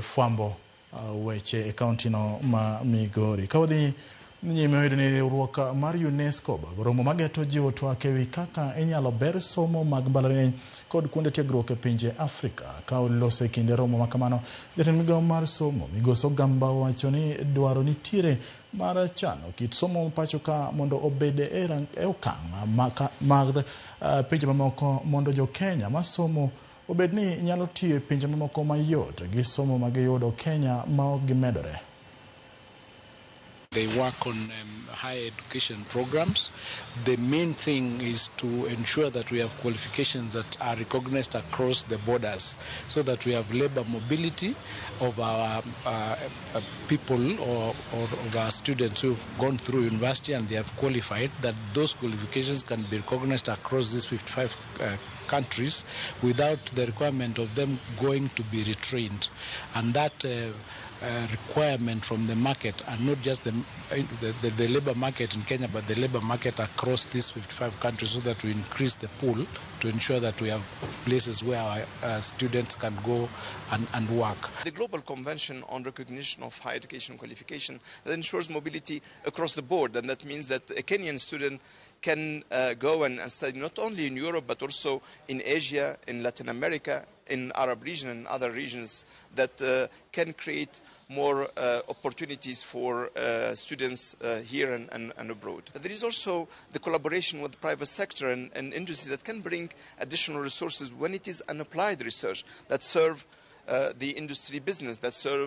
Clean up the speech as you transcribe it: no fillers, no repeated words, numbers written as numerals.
fwambo weche e kaunti no ma Migori. Kawadhi nyime ni riwruok mar UNESCO romo mageto jiwo twak ewi kaka inyalo ber somo mag mbalariany kod kuonde tiegruok e pinje Afrika. Ka olose kinde romo makamano, jatend migawo mar somo Migoso Gamba wacho ni dwaro nitiere mar chano kit somo pacho ka mondo obede e okang' mag pinje mamoko mondo jo Kenya masomo obedni nyalo tiyo e pinje mamoko mayot gi somo magiyudo Kenya ma ok gimedore. They work on higher education programs. The main thing is to ensure that we have qualifications that are recognized across the borders, so that we have labor mobility of our people or of our students who have gone through university and they have qualified, that those qualifications can be recognized across these 55 countries without the requirement of them going to be retrained. And that requirement from the market, and not just the labor market in Kenya, but the labor market across these 55 countries, so that we increase the pool to ensure that we have places where our students can go and work. The Global Convention on Recognition of Higher Education Qualification that ensures mobility across the board, and that means that a Kenyan student can go and study not only in Europe but also in Asia, in Latin America, in Arab region and other regions, that can create more opportunities for students here and abroad. There is also the collaboration with the private sector and industry that can bring additional resources when it is an applied research that serve the industry business, that serve